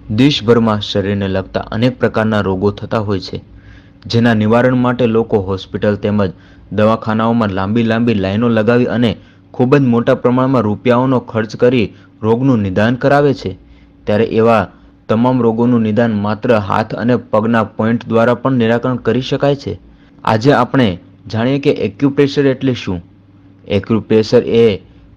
દેશભરમાં શરીરને લગતા અનેક પ્રકારના રોગો થતા હોય છે, જેના નિવારણ માટે લોકો હોસ્પિટલ તેમજ દવાખાનાઓમાં લાંબી લાંબી લાઈનો લગાવી અને ખૂબ જ મોટા પ્રમાણમાં રૂપિયાઓનો ખર્ચ કરી રોગનું નિદાન કરાવે છે. ત્યારે એવા તમામ રોગોનું નિદાન માત્ર હાથ અને પગના પોઈન્ટ દ્વારા પણ નિરાકરણ કરી શકાય છે. આજે આપણે જાણીએ કે એક્યુપ્રેશર એટલે શું. એક્યુપ્રેશર એ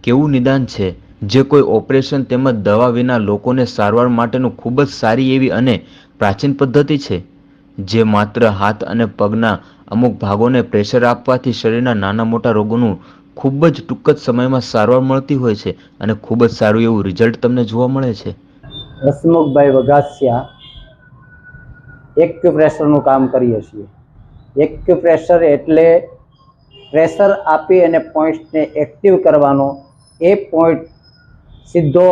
કેવું નિદાન છે જે કોઈ ઓપરેશન તેમજ દવા વિના લોકોને સારવાર માટેનું ખૂબ જ સારી એવી અને પ્રાચીન પદ્ધતિ છે, જે માત્ર હાથ અને પગના અમુક ભાગોને પ્રેશર આપવાથી શરીરના નાના મોટા રોગોનું ખૂબ જ ટૂંક જ સમયમાં સારવાર મળતી હોય છે અને ખૂબ જ સારું એવું રિઝલ્ટ તમને જોવા મળે છે. હસમુખભાઈ વઘાસિયા એક્યુપ્રેશરનું કામ કરીએ છીએ. એક્યુપ્રેશર એટલે પ્રેશર આપી અને પોઈન્ટ્સને એક્ટિવ કરવાનો. એ પોઈન્ટ સીધો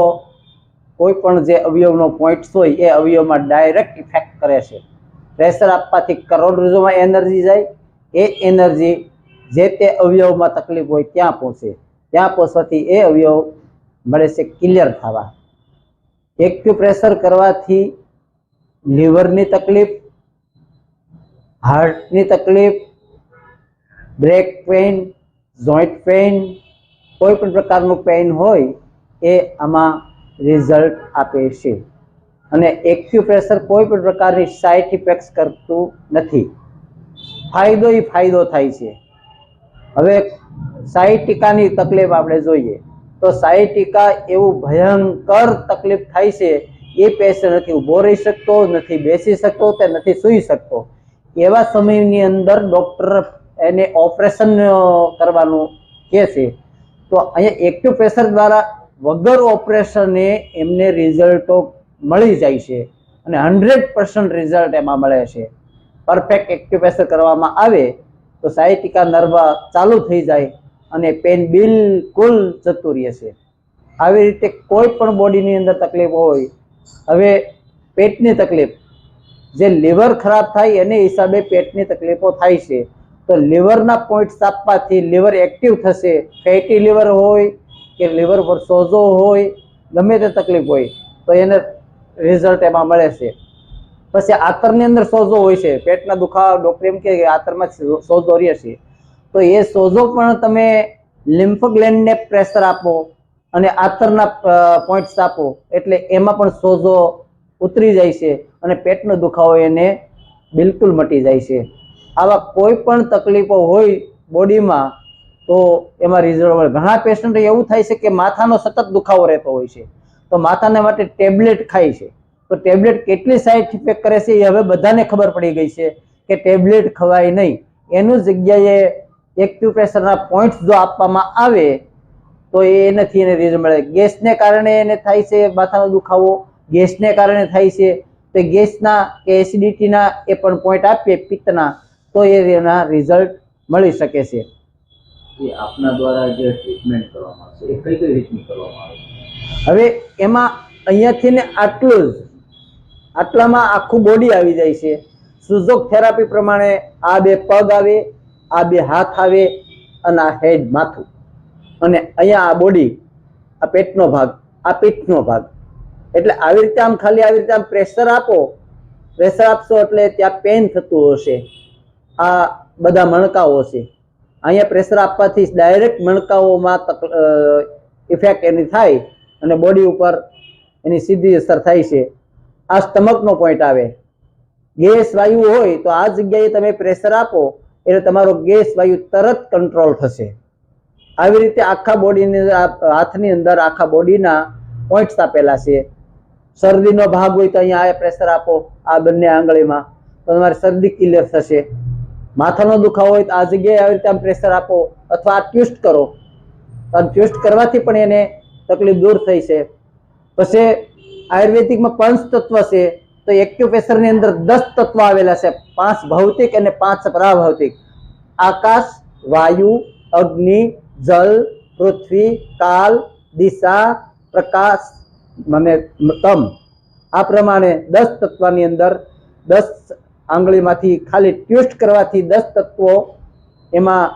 કોઈ પણ જે અવયવનો પોઈન્ટ હોય એ અવયવમાં ડાયરેક્ટ ઇફેક્ટ કરે છે. પ્રેશર આપવાથી કરોડરજ્જુમાં એનર્જી જાય. એ એનર્જી જે તે અવયવમાં તકલીફ હોય ત્યાં પહોંચે. ત્યાં પહોંચવાથી એ અવયવ મળે છે ક્લિયર થવા. એક્યુપ્રેશર કરવાથી લીવરની તકલીફ, હાર્ટની તકલીફ, બ્રેક પેઇન, જોઈન્ટ પેઇન, કોઈ પણ પ્રકારનું પેઇન હોય એ આમાં રિઝલ્ટ આપે છે. અને એક્યુપ્રેશર કોઈ પણ પ્રકારની સાઇડ ઇફેક્ટ કરતું નથી. ફાયદો એ ફાયદો થાય છે. હવે સાયટિકાની તકલીફ આપણે જોઈએ તો સાયટિકા એવું ભયંકર તકલીફ થાય છે. એ પેશન્ટ નથી ઊભો રહી શકતો, નથી બેસી શકતો, તે નથી સૂઈ શકતો. એવા સમયની અંદર ડોક્ટર એને ઓપરેશન કરવાનું કહે છે. તો અહીંયા એક્યુપ્રેશર દ્વારા વગર ઓપરેશને એમને રિઝલ્ટો મળી જાય છે અને 100% રિઝલ્ટ એમાં મળે છે. પરફેક્ટ એક્યુપ્રેશર કરવામાં આવે તો સાયટિકા નર્વ ચાલુ થઈ જાય અને પેન બિલકુલ જતું રહે છે. આવી રીતે કોઈ પણ બોડીની અંદર તકલીફ હોય, હવે પેટની તકલીફ, જે લીવર ખરાબ થાય એને હિસાબે પેટની તકલીફો થાય છે. તો લીવરના પોઈન્ટ્સ આપવાથી લીવર એક્ટિવ થશે. ફેટી લીવર હોય કે લીવર પર સોજો હોય, ગમે તે તકલીફ હોય તો એને રિઝલ્ટ એમાં મળે છે. પછી આંતરની અંદર સોજો હોય છે, પેટના દુખાવા, ડોક્ટર એમ કે આંતરમાં સોજો રહે છે, તો એ સોજો પણ તમે લિમ્ફ ગ્લેન્ડને પ્રેશર આપો અને આંતરના પોઈન્ટ્સ આપો એટલે એમાં પણ સોજો ઉતરી જાય છે અને પેટનો દુખાવો એને બિલકુલ મટી જાય છે. આવા કોઈ પણ તકલીફો હોય બોડીમાં તો એમાં રિઝલ્ટ મળે. ઘણા પેશન્ટ એવું થાય છે કે માથાનો સતત દુખાવો રહેતો હોય છે, તો માથાના માટે ટેબ્લેટ ખાય છે. તો ટેબ્લેટ કેટલી સાઇડ ઇફેક્ટ કરે છે એ હવે બધાને ખબર પડી ગઈ છે કે ટેબ્લેટ ખવાય નહીં. એનું જગ્યાએ એક્યુપ્રેશરના પોઈન્ટ્સ જો આપવામાં આવે તો એનાથી એને રિઝલ્ટ મળે. ગેસને કારણે એને થાય છે માથાનો દુખાવો, ગેસને કારણે થાય છે તો ગેસના કે એસિડિટીના એ પણ પોઈન્ટ આપીએ પિત્તના તો એના રિઝલ્ટ મળી શકે છે. એ આપના દ્વારા જે ટ્રીટમેન્ટ કરવામાં આવે છે એ કઈ કઈ રીતની કરવામાં આવે છે? હવે એમાં અહીંયાથી ને આટલામાં આખું બોડી આવી જાય છે. સુઝોક થેરાપી પ્રમાણે આ બે પગ આવે, આ બે હાથ આવે અને આ હેડ માથું, અને અહીંયા આ બોડી, આ પેટનો ભાગ, આ પીઠનો ભાગ. એટલે આવી રીતે આમ ખાલી આવી રીતે આમ પ્રેશર આપો, પ્રેશર આપશો એટલે ત્યાં પેન થતું હશે. આ બધા મણકાઓ છે, અહીંયા પ્રેશર આપવાથી ડાયરેક્ટ મણકાઓમાં ઇફેક્ટ એની થાય અને બોડી ઉપર એની સીધી અસર થાય છે. આ સ્ટમકનો પોઈન્ટ આવે. ગેસ વાયુ હોય તો આ જગ્યાએ તમે પ્રેશર આપો એટલે તમારો ગેસ વાયુ તરત કંટ્રોલ થશે. આવી રીતે આખા બોડીની હાથની અંદર આખા બોડીના પોઈન્ટ્સ આપેલા છે. શરદીનો ભાગ હોય તો અહીંયા આ પ્રેશર આપો આ બંને આંગળીમાં તો તમારી શરદી ક્લિયર થશે. માથાનો દુખાવો હોય તો આ જગ્યાએ આવી રીતે પ્રેશર આપો અથવા આ ટ્વિસ્ટ કરો. ટ્વિસ્ટ કરવાથી પણ એને તકલીફ દૂર થઈ છે. પછી આયુર્વેદિકમાં 5 તત્વ છે તો એક્યુપ્રેશરની અંદર 10 તત્વ આવેલા છે, 5 ભૌતિક અને 5 પરાભૌતિક. આકાશ, વાયુ, અગ્નિ, જલ, પૃથ્વી, કાલ, દિશા, પ્રકાશ અને તમ. આ પ્રમાણે 10 તત્વની અંદર 10 આંગળીમાંથી ખાલી ટ્વિસ્ટ કરવાથી 10 તત્વો એમાં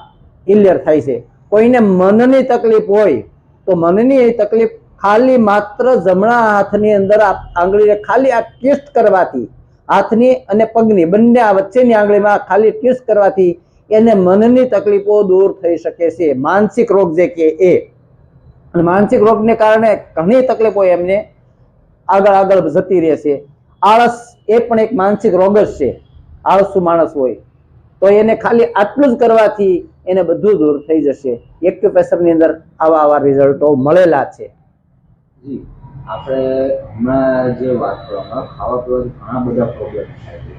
ક્લિયર થાય છે. કોઈને મનની તકલીફ હોય તો મનની તકલીફ ખાલી માત્ર જમણા હાથની અંદર આંગળીને ખાલી આ ટ્વિસ્ટ કરવાથી, હાથની અને પગની બંને આ વચ્ચેની આંગળીમાં ખાલી ટ્વિસ્ટ કરવાથી એને મનની તકલીફો દૂર થઈ શકે છે. માનસિક રોગ જે કે એ, અને માનસિક રોગને કારણે ઘણી તકલીફો એમને આગળ જતી રહેશે. આળસ એ પણ એક માનસિક રોગ જ છે. આળસુ માણસ હોય તો એને ખાલી આટલું જ કરવાથી એને બધું દૂર થઈ જશે. એક્યુપ્રેશરની અંદર આવા રિઝલ્ટો મળેલા છે. જી, આપણે હમણાં જે વાત કરવામાં ખાવા પીવાથી ઘણા બધા પ્રોબ્લેમ થાય છે,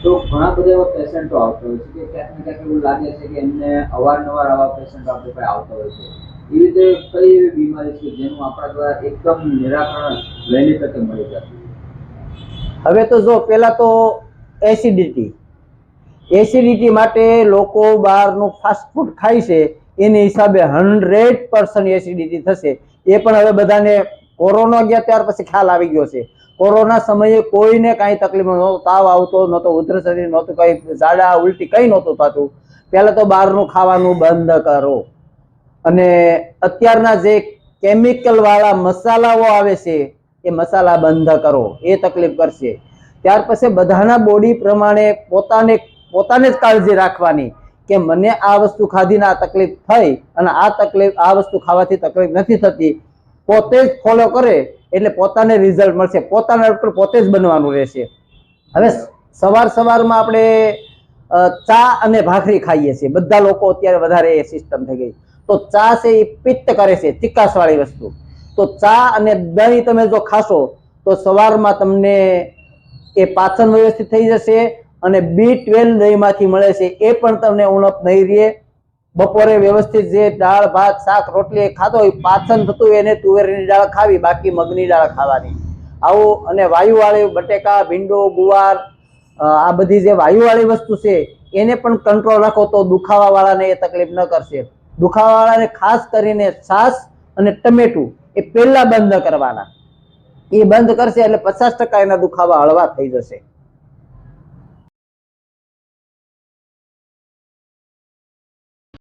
તો ઘણા બધા એવા પેશન્ટો આવતા હોય છે કે ક્યાંક ને ક્યાંક એવું લાગે છે કે એમને અવારનવાર આવા પેશન્ટ આપણે પાસે આવતા હોય છે. એવી રીતે કઈ એવી બીમારી છે જેનું આપણા દ્વારા એકદમ નિરાકરણ વહેલી તકે મળી જતું? હવે તો જો પેલા તો એસિડિટી માટે લોકો બહારનું ફાસ્ટ ફૂડ ખાય છે, એની હિસાબે 100% એસિડિટી થશે. એ પણ હવે બધાને કોરોના ગયા ત્યાર પછી ખ્યાલ આવી ગયો છે. કોરોના સમયે કોઈને કાંઈ તકલીફ નહોતો, તાવ આવતો નહોતો, ઉધરસ નહોતું, કઈ ઝાડા ઉલટી કઈ નહોતું થતું. પહેલા તો બહારનું ખાવાનું બંધ કરો, અને અત્યારના જે કેમિકલ વાળા મસાલાઓ આવે છે એ મસાલા બંધ કરો, એ તકલીફ કરશે. ત્યાર પછી બધાના બોડી પ્રમાણે પોતાને જ કાળજી રાખવાની કે મને આ વસ્તુ ખાધીને આ તકલીફ થઈ અને આ વસ્તુ ખાવાથી તકલીફ નથી થતી. પોતે જ ફોલો કરે એટલે પોતાને રિઝલ્ટ મળશે. પોતાના ડોક્ટર પોતે જ બનવાનું રહેશે. હવે સવારમાં આપણે ચા અને ભાખરી ખાઈએ છીએ બધા લોકો, અત્યારે વધારે એ સિસ્ટમ થઈ ગઈ. તો ચા છે એ પિત્ત કરે છે, ચિકાસ વાળી વસ્તુ. તો ચા અને દહીં તમે જો ખાશો તો સવારમાં તમને એ પાચન વ્યવસ્થિત થઈ જશે, અને B12 દહીંમાંથી મળે છે, એ પણ તમને ઉણપ નહીં રહે. બપોરે વ્યવસ્થિત જે દાળ ભાત શાક રોટલી ખાધો હોય, પાચન થતું હોય, એને તુવેરની દાળ ખાવી, બાકી મગની દાળ ખાવાની. આવું, અને વાયુવાળી બટેકા, ભીંડો, ગુવાર, આ બધી જે વાયુવાળી વસ્તુ છે એને પણ કંટ્રોલ રાખો તો દુખાવાવાળાને એ તકલીફ ન કરશે. દુખાવાવાળાને ખાસ કરીને છાશ અને ટમેટું એ પહેલા બંધ કરવાના. એ બંધ કરશે એટલે 50% એના દુખાવા હળવા થઈ જશે.